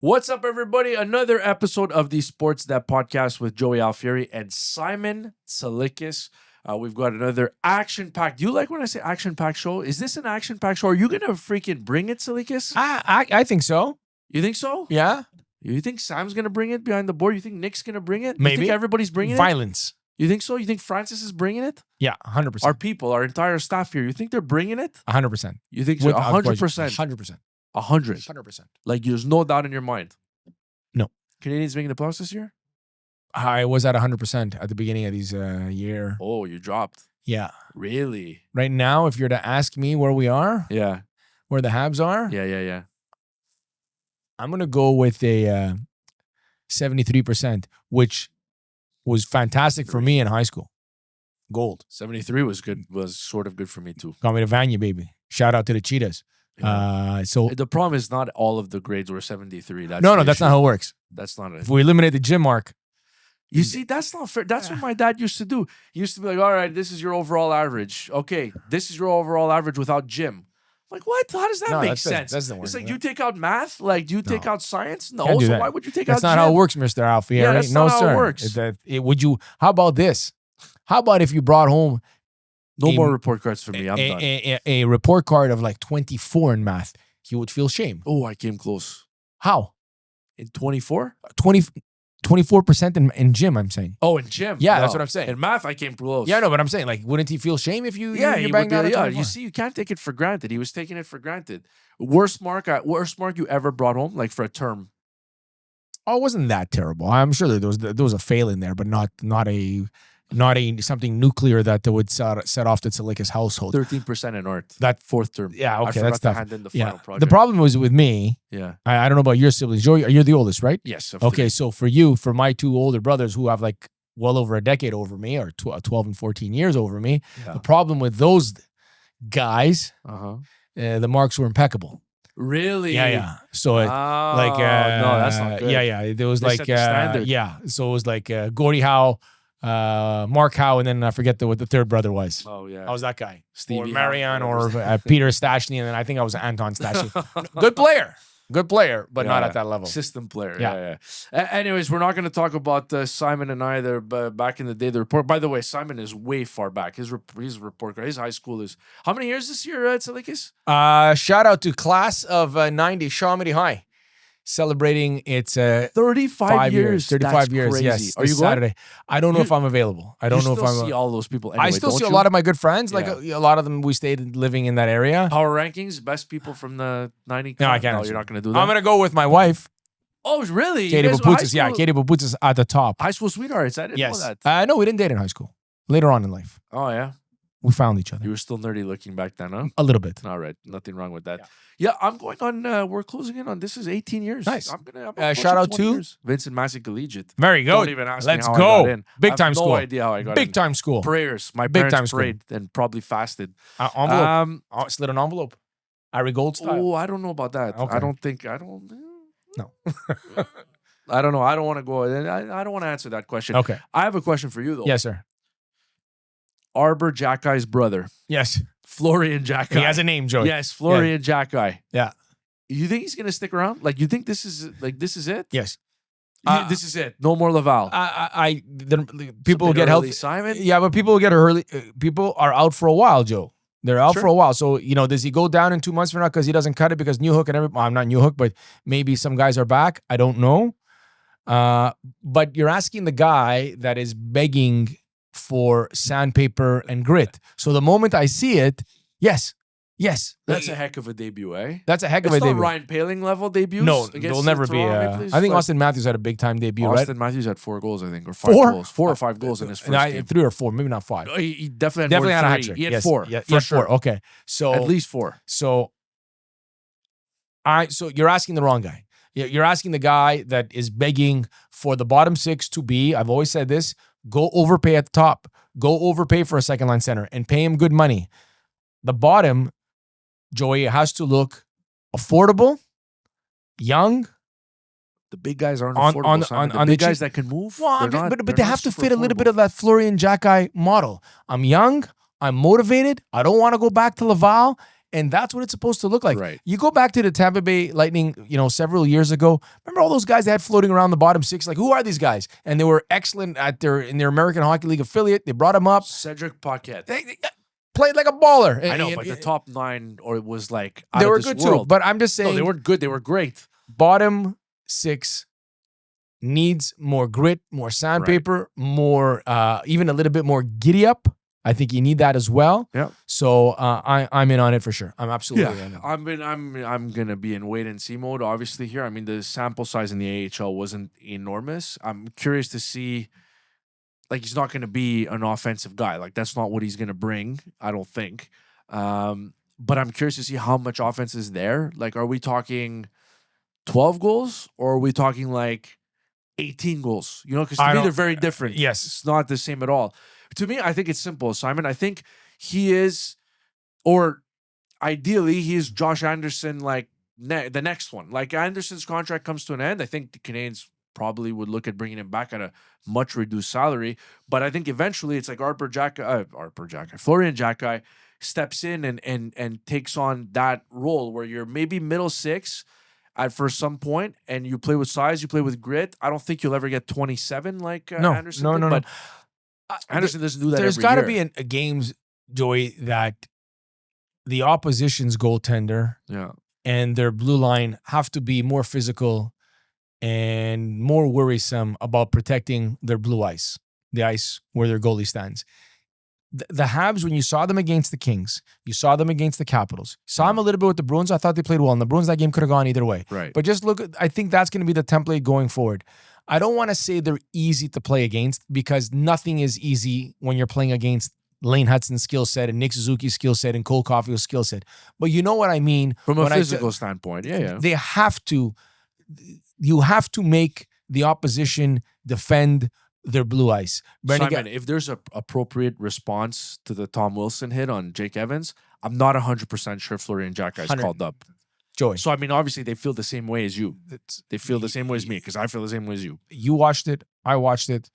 What's up, everybody? Another episode of the Sports That Podcast with Joey Alfieri and Simon Tsalikis. We've got another action-packed. Do you like when I say action-packed show? Is this an action-packed show? Are you going to freaking bring it, Tsalikis? I think so. You think so? Yeah. You think Sam's going to bring it behind the board? You think Nick's going to bring it? Maybe. You think everybody's bringing Violence. it? You think so? You think Francis is bringing it? Yeah, 100%. Our people, our entire staff here, you think they're bringing it? 100%. You think so? 100%? 100%. 100. 100%. Like, there's no doubt in your mind? No. Canadians making the playoffs this year? I was at 100% at the beginning of this year. Oh, you dropped. Yeah. Really? Right now, if you're to ask me where we are, Yeah. where the Habs are, Yeah. I'm going to go with a 73%, which was fantastic for me in high school. Gold. 73 was good. Was sort of good for me too. Got me to Vanya, baby. Shout out to the Cheetahs. Yeah. So The problem is not all of the grades were 73. That's no, the that's issue. not how it works. That's not it. If we eliminate the gym mark, You see, that's not fair. That's what my dad used to do. He used to be like, all right, this is your overall average. Okay, this is your overall average without gym. Like, what? How does that No, make that sense? doesn't work. It's like, you take out math? Like, do you take out science? No. Can't do So that. why would you take that's out not gym? how it works, Mr. Alfieri. Yeah, that's no, not how sir. it works. Would you? How about this? How about if you brought home No a- more report cards for me. I'm done. a report card of like 24 in math? You would feel shame. Oh, I came close. How? In 24? 24% in gym, I'm saying. Oh, in gym? Yeah, that's No. what I'm saying. In math, I came close. Yeah, no, but I'm saying, like, wouldn't he feel shame if you Yeah, you he banged would out be, a yeah. 24? You see, you can't take it for granted. He was taking it for granted. Worst mark you ever brought home, like for a term. Oh, it wasn't that terrible. I'm sure that there was a fail in there, but not a something nuclear that would set off the Tsalikis household. 13% in art. That Fourth term. Yeah, I okay, forgot that's to tough. hand in the Yeah, final project. the problem was with me. Yeah. I don't know about your siblings. Joey, you're the oldest, right? Yes. of Okay, three. so for my two older brothers who have like well over a decade over me, or 12 and 14 years over me, Yeah. the problem with those guys, Uh-huh. the marks were impeccable. Really? Yeah. So it, like, no, that's not good. Yeah. There was They like, set the standard. yeah. So it was like Gordie Howe, Mark Howe, and then I forget what the third brother was. Oh, yeah. I was that guy. Stevie or Howe, Marianne, whatever or his Peter Stachny, and then I think I was Anton Stachny. Good player, but not at that level. System player. Yeah. Yeah. Anyways, we're not going to talk about Simon and I. They're back in the day. The report. By the way, Simon is way far back. His report card. His high school is how many years this year, Tsalikis? Shout out to class of 90 Shawmedy High, celebrating its 35 years. 35 That's years. Crazy. Yes, Are you this going? Saturday? I don't know if I'm available. I don't know if You I'm. still see all those people. Anyway, I still don't see a you? lot of my good friends. Like Yeah. a lot of them, we stayed living in that area. Power rankings, best people from the 90. No, I can't. No, answer you're not that. going to do that. I'm gonna go with my wife, Oh, really? You Katie guys were high Babutzis. Yeah, school- Katie Babutzis at the top. High school sweethearts. I didn't know Yes. that. No, we didn't date in high school. Later on in life, Oh, yeah. we found each other You were still nerdy looking back then, huh? a little bit. All right. Nothing wrong with that. Yeah, I'm going on. We're closing in on. This is 18 years. Nice. I'm gonna Shout out to Vincent Massey Collegiate. Very good. Don't even ask me Let's how I go. got in. Big I have time no school. idea how I got Big in. time school. Prayers. My Big parents time school. prayed and probably fasted. Envelope. Slid an envelope. Ari Gold style. Oh, I don't know about that. Okay. I don't think. I don't. No. I don't know. I don't want to go. I don't want to answer that question. Okay. I have a question for you though. Yes, sir. Arbor Xhekaj's brother, Yes. Florian Xhekaj. He has a name, Joey. Yes, Florian Xhekaj. Yeah. You think he's gonna stick around? Like, you think this is it? Yes. This is it. No more Laval. People will get Early healthy. Simon. Yeah, but people will get early. People are out for a while, Joe. They're out Sure. for a while. So, does he go down in 2 months from now because he doesn't cut it because New Hook and I'm not New Hook, but maybe some guys are back. I don't know. But you're asking the guy that is begging for sandpaper and grit. So the moment I see it, yes. That's a heck of a debut, eh? That's a heck of It's a not debut. Ryan Paling level debuts. No, against there'll never be. Toronto Maple Leafs, I think but Austin Matthews had a big time debut, Austin right? Matthews had 4 goals, I think, or 5 4? goals. 4 or 5 goals in his first game. 3 or 4, maybe not 5. He definitely had, Definitely more had than a 3. hat trick. He had Yes. 4. Yeah, for sure. 4. Okay, so At least 4. So you're asking the wrong guy. You're asking the guy that is begging for the bottom 6 to be, I've always said this, go overpay at the top. Go overpay for a second line center and pay him good money. The bottom, Joey, has to look affordable, young. The big guys aren't On- affordable. on- Simon. on- the on the big guys cheap- that can move. Well, they're not- but they're they not have to super fit a little bit affordable. of that Florian Xhekaj model. I'm young. I'm motivated. I don't want to go back to Laval. And that's what it's supposed to look like. Right. You go back to the Tampa Bay Lightning, several years ago. Remember all those guys they had floating around the bottom six? Like, who are these guys? And they were excellent in their American Hockey League affiliate. They brought them up. Cedric Paquette. They played like a baller. I know, but the top 9 was like out they of were this good world. too. But I'm just saying, No, they weren't good. They were great. bottom 6 needs more grit, more sandpaper, more even a little bit more giddy up. I think you need that as well. Yeah. So I'm in on it for sure. I'm absolutely in. I'm gonna be in wait and see mode. Obviously here, I mean the sample size in the AHL wasn't enormous. I'm curious to see. Like he's not gonna be an offensive guy. Like that's not what he's gonna bring. I don't think. But I'm curious to see how much offense is there. Like, are we talking 12 goals or are we talking like 18 goals? Because to me they're very different. Yes. It's not the same at all. To me, I think it's simple, Simon. I think he is, or ideally, he is Josh Anderson, like the next one. Like Anderson's contract comes to an end. I think the Canadiens probably would look at bringing him back at a much reduced salary. But I think eventually it's like Florian Xhekaj steps in and takes on that role where you're maybe middle 6 for some point, and you play with size, you play with grit. I don't think you'll ever get 27 like Anderson did, No. but Anderson doesn't do that. There's got to be a games, Joey, that the opposition's goaltender and their blue line have to be more physical and more worrisome about protecting their blue ice, the ice where their goalie stands. The Habs, when you saw them against the Kings, you saw them against the Capitals, saw them a little bit with the Bruins. I thought they played well. And the Bruins, that game could have gone either way. Right. But just look, I think that's going to be the template going forward. I don't want to say they're easy to play against because nothing is easy when you're playing against Lane Hudson's skill set and Nick Suzuki's skill set and Cole Caulfield's skill set. But you know what I mean? From a physical standpoint, yeah. They have to, you have to make the opposition defend their blue ice. Simon, if there's an appropriate response to the Tom Wilson hit on Jake Evans, I'm not 100% sure Florian Xhekaj is called up. Joey. So, I mean, obviously, they feel the same way as you. They feel the same way as me because I feel the same way as you. You watched it. I watched it.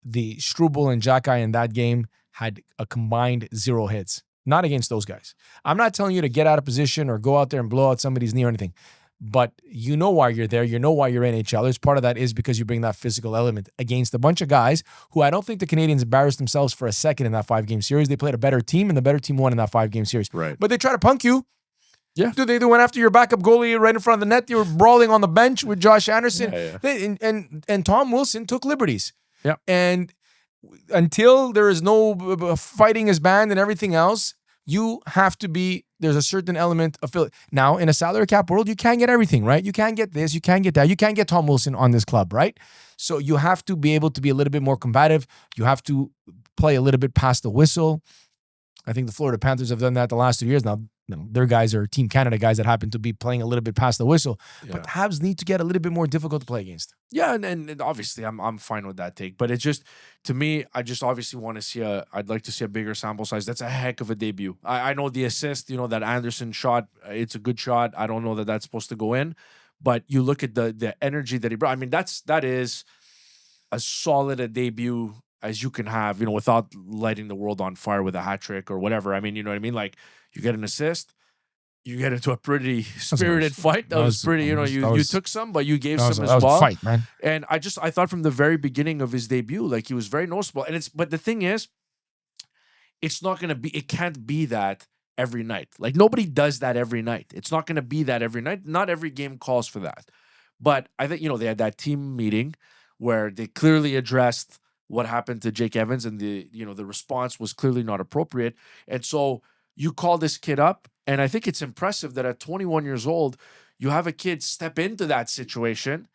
The Struble and Xhekaj in that game had a combined 0 hits. Not against those guys. I'm not telling you to get out of position or go out there and blow out somebody's knee or anything. But you know why you're there. You know why you're NHLers. Part of that is because you bring that physical element against a bunch of guys who I don't think the Canadiens embarrassed themselves for a second in that 5-game series. They played a better team, and the better team won in that 5-game series. Right. But they try to punk you. Yeah. They went after your backup goalie right in front of the net. They were brawling on the bench with Josh Anderson. Yeah. And Tom Wilson took liberties. Yeah. And until there is no fighting is banned and everything else, you have to be, there's a certain element of, now in a salary cap world, you can't get everything, right? You can't get this, you can't get that. You can't get Tom Wilson on this club, right? So you have to be able to be a little bit more combative. You have to play a little bit past the whistle. I think the Florida Panthers have done that the last 2 years now. Their guys are Team Canada guys that happen to be playing a little bit past the whistle. Yeah. But the Habs need to get a little bit more difficult to play against. Yeah, and obviously I'm fine with that take. But it's just, to me, I just obviously want to see I'd like to see a bigger sample size. That's a heck of a debut. I know the assist, that Anderson shot, it's a good shot. I don't know that that's supposed to go in. But you look at the energy that he brought. I mean, that is as solid a debut as you can have, without lighting the world on fire with a hat trick or whatever. I mean, you know what I mean? Like, you get an assist, you get into a pretty spirited fight. That was pretty, you took some, but you gave some as well. That was a fight, man. And I thought from the very beginning of his debut, like, he was very noticeable. But the thing is, it can't be that every night. Like, nobody does that every night. It's not going to be that every night. Not every game calls for that. But I think, they had that team meeting where they clearly addressed what happened to Jake Evans, and the response was clearly not appropriate. And so you call this kid up, and I think it's impressive that at 21 years old, you have a kid step into that situation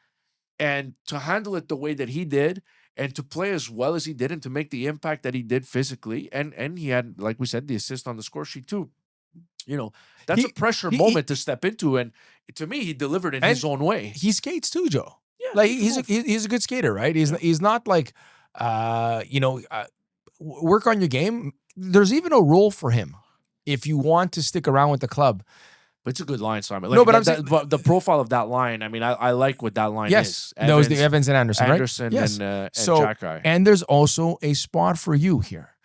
and to handle it the way that he did, and to play as well as he did, and to make the impact that he did physically. And he had, like we said, the assist on the score sheet too. That's a pressure moment to step into. And to me, he delivered in his own way. He skates too, Joe. Yeah, like he's a good skater, right? He's not like, work on your game. There's even a role for him if you want to stick around with the club. But it's a good line, Simon. Like, no, but I'm saying, but the profile of that line, I mean, I like what that line is. That was the Evans and Anderson, right? Anderson and Xhekaj. And there's also a spot for you here.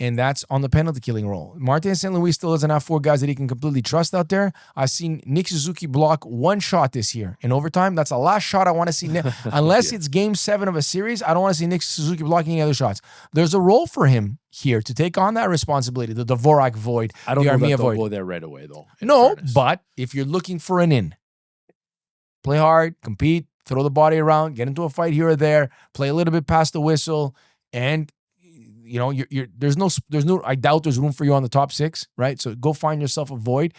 and that's on the penalty killing role. Martin St. Louis still doesn't have 4 guys that he can completely trust out there. I've seen Nick Suzuki block 1 shot this year in overtime. That's the last shot I want to see. Unless it's game 7 of a series, I don't want to see Nick Suzuki blocking any other shots. There's a role for him here to take on that responsibility, the Dvorak void, I don't the know that Armia they'll void. go there right away, though. No, but if you're looking for an in, play hard, compete, throw the body around, get into a fight here or there, play a little bit past the whistle, and there's no. I doubt there's room for you on the top 6, right? So go find yourself a void.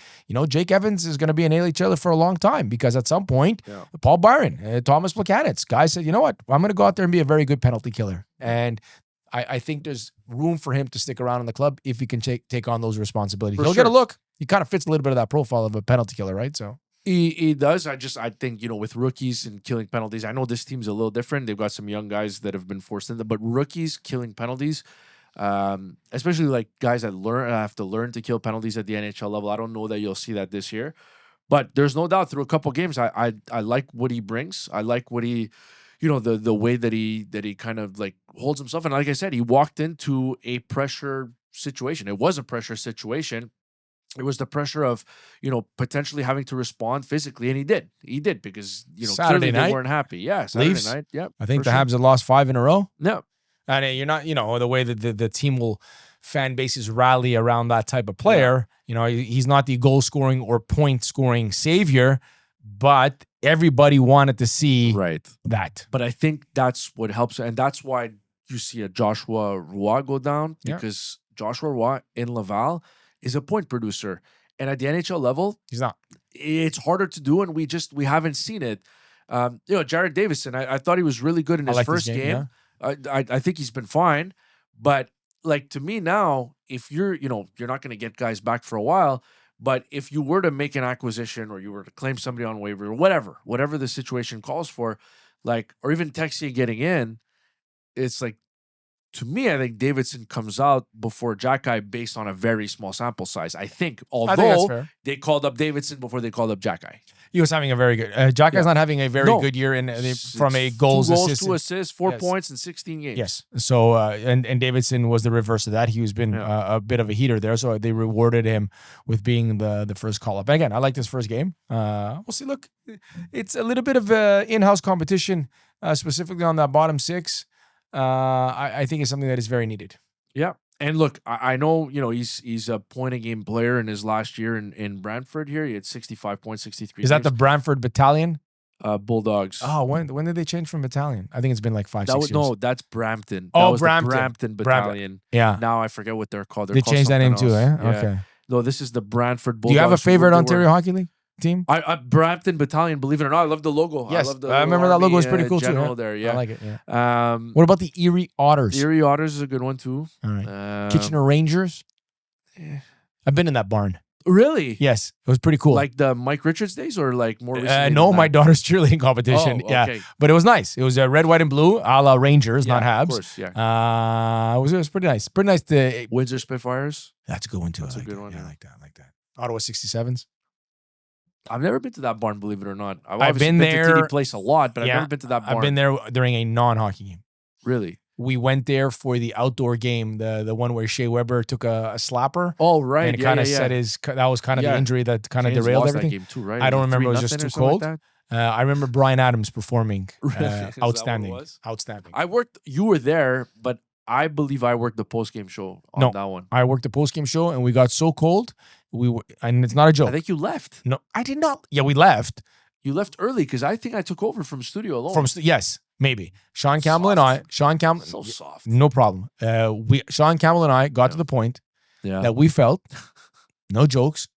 Jake Evans is going to be an AHLer for a long time because at some point, Paul Byron, Thomas Plekanec, guys said, you know what, I'm going to go out there and be a very good penalty killer, and I think there's room for him to stick around in the club if he can take on those responsibilities. He'll get a look. He kind of fits a little bit of that profile of a penalty killer, right? So. He does. I think, with rookies and killing penalties, I know this team's a little different. They've got some young guys that have been forced into, but rookies killing penalties, especially like guys that have to learn to kill penalties at the NHL level. I don't know that you'll see that this year, but there's no doubt through a couple games, I like what he brings. I like what he, the way that he kind of like holds himself. And like I said, he walked into a pressure situation. It was a pressure situation. It was the pressure of, potentially having to respond physically, and he did. He did because, Saturday clearly night, they weren't happy. Yeah, Saturday Leafs. night. Yep. I think the Habs had lost 5 in a row. No. And you're not, the way that the team fan bases rally around that type of player. He's not the goal scoring or point scoring savior, but everybody wanted to see that. But I think that's what helps, and that's why you see a Joshua Roy go down, because Joshua Roy in Laval is a point producer. And at the NHL level, he's not. It's harder to do, and we haven't seen it. Jared Davison, I thought he was really good in his first game. I think he's been fine. But like, to me now, if you're not going to get guys back for a while, but if you were to make an acquisition or you were to claim somebody on waiver or whatever the situation calls for, like, or even Texier getting in, it's like, to me, I think Davidson comes out before Xhekaj based on a very small sample size. I think, although they called up Davidson before they called up Xhekaj. He was having a very good. Xhekaj's not having a very good year from a goals, 2 assists, 4 points in 16 games. Yes. So and Davidson was the reverse of that. He was been a bit of a heater there, so they rewarded him with being the first call up. Again, I like this first game. We'll see. Look, it's a little bit of in-house competition, specifically on that bottom 6. I think it's something that is very needed. Yeah. And look, I know, he's a point-a-game player in his last year in Brantford here. He had 65 points, 63 Is that the Brantford Battalion? Bulldogs. Oh, when did they change from Battalion? I think it's been like 5-6 years. No, that's Brampton. Oh, that was Brampton. The Brampton Battalion. Yeah. Now I forget what they're called. They changed that name too, eh? Yeah. Okay. No, this is the Brantford Bulldogs. Do you have a favorite Ontario Hockey League team? Brampton Battalion, believe it or not. I love the logo. Yes, I love the I remember that logo was pretty cool too. Yeah. There, yeah. I like it. Yeah. What about the Erie Otters? Erie Otters is a good one too. All right. Kitchener Rangers. I've been in that barn. Really? Yes, it was pretty cool. Like the Mike Richards days, or like more recently? No, my daughter's cheerleading competition. Oh, yeah, okay. but it was nice. It was red, white, and blue, a la Rangers, not Habs. Of course, yeah. It was pretty nice. Pretty nice to Windsor Spitfires. That's a good one too. That's I like a good that. one. Yeah, I like that. I like that. Ottawa 67s. I've never been to that barn, believe it or not. I've been there. To TD Place a lot, but I've never been to that barn. I've been there during a non-hockey game. Really? We went there for the outdoor game, the one where Shea Weber took a slapper. Oh, right. And kind of set his. That was kind of the injury that kind of derailed everything. That game too, right? I don't remember. It was just too cold. Like I remember Brian Adams performing. Really? Outstanding. Outstanding. You were there, but I believe I worked the post-game show on that one. I worked the post-game show, and we got so cold. And it's not a joke. I think you left. No, I did not. Yeah, we left. You left early because I think I took over from studio alone. Yes, maybe. Sean Campbell and I. So soft. No problem. Sean Campbell and I got to the point that we felt, no jokes,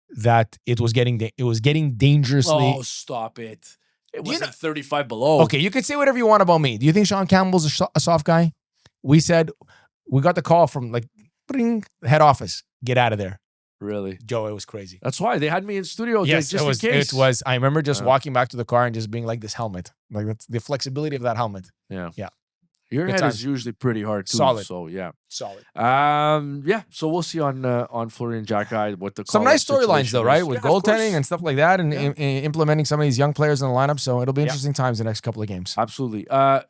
that it was getting dangerously. Oh, stop it! It wasn't 35 below. Okay, you can say whatever you want about me. Do you think Sean Campbell's a soft guy? We said we got the call from head office. Get out of there. Really? Joe, it was crazy. That's why they had me in studio. Yes, just in case. It was. I remember just walking back to the car and just being like, this helmet. Like, that's the flexibility of that helmet. Yeah. Yeah. Your head is usually pretty hard too. Solid. So yeah. Solid. So we'll see on Florian Xhekaj what the some nice storylines though, right? With goaltending and stuff like that, and implementing some of these young players in the lineup. So it'll be interesting times the next couple of games. Absolutely.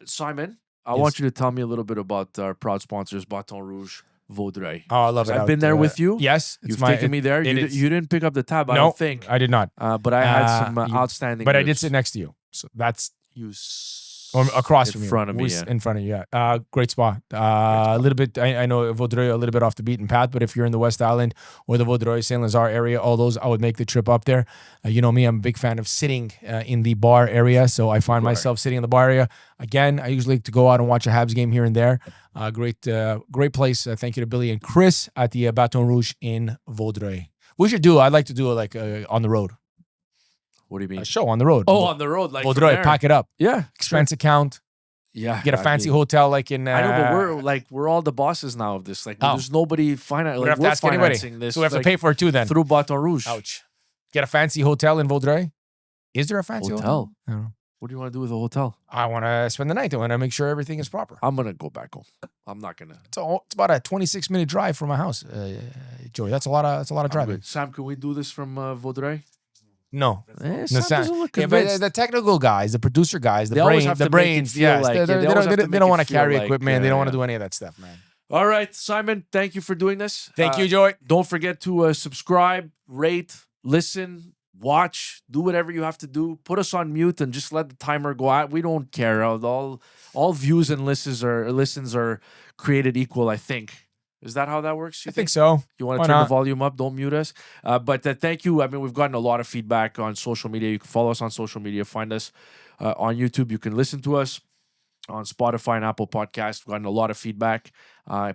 Simon, I want you to tell me a little bit about our proud sponsors, Baton Rouge. Vaudreuil. Oh, I love it. I've been there with you. Yes. You've taken me there. You didn't pick up the tab, I No, don't think. I did not. But I had some outstanding. But I did ribs. sit next to you. So that's You or across in from you. front of me. Who's Yeah. in front of you. Yeah. Great spot. A little bit, I know Vaudreuil a little bit off the beaten path, but if you're in the West Island or the Vaudreuil, Saint Lazare area, all those, I would make the trip up there. You know me, I'm a big fan of sitting in the bar area. So I find myself sitting in the bar area. Again, I usually like to go out and watch a Habs game here and there. Great place. Thank you to Billy and Chris at the Baton Rouge in Vaudreuil. We should do, I'd like to do it like on the road. What do you mean? A show on the road. Oh, on the road, like Vaudreuil, pack it up. Yeah, Expense account. Yeah, Get a fancy hotel like in. I know, but we're all the bosses now of this. Like, there's nobody financing. We Like, have to we're ask anybody. financing this. So we have to like, pay for it too then. through Baton Rouge. Ouch. Get a fancy hotel in Vaudreuil. Is there a fancy hotel? I don't know. What do you want to do with a hotel? I want to spend the night. I want to make sure everything is proper. I'm gonna go back home. I'm not gonna. It's about a 26-minute drive from my house, Joey. That's a lot of driving. Sam, can we do this from Vaudreuil? No. Sam Sam- doesn't look Yeah, convinced. but the technical guys, the producer guys, They always have to make it brains, feel yes, like- they yeah, they always have to make don't it want to feel carry like, equipment. They don't want to yeah. do any of that stuff, man. All right, Simon, thank you for doing this. Thank you, Joey. Don't forget to subscribe, rate, listen, watch, do whatever you have to do. Put us on mute and just let the timer go out. We don't care. All views and listens are created equal, I think. Is that how that works? I think so. You want Why to turn not? the volume up? Don't mute us. But thank you. I mean, we've gotten a lot of feedback on social media. You can follow us on social media. Find us on YouTube. You can listen to us on Spotify and Apple Podcasts. We've gotten a lot of feedback.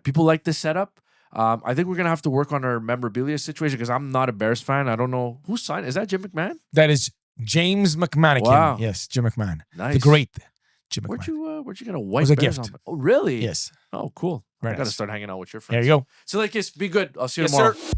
People like this setup. I think we're going to have to work on our memorabilia situation because I'm not a Bears fan. I don't know. Who signed? Is that Jim McMahon? That is James McMannequin. Wow. Yes, Jim McMahon. Nice. The great Jim McMahon. Where'd you get a white was a Bears gift. on? Oh, really? Yes. Oh, cool. Very I got to nice. start hanging out with your There friends. you go. Tsalikis, be good. I'll see you Yes, tomorrow. sir.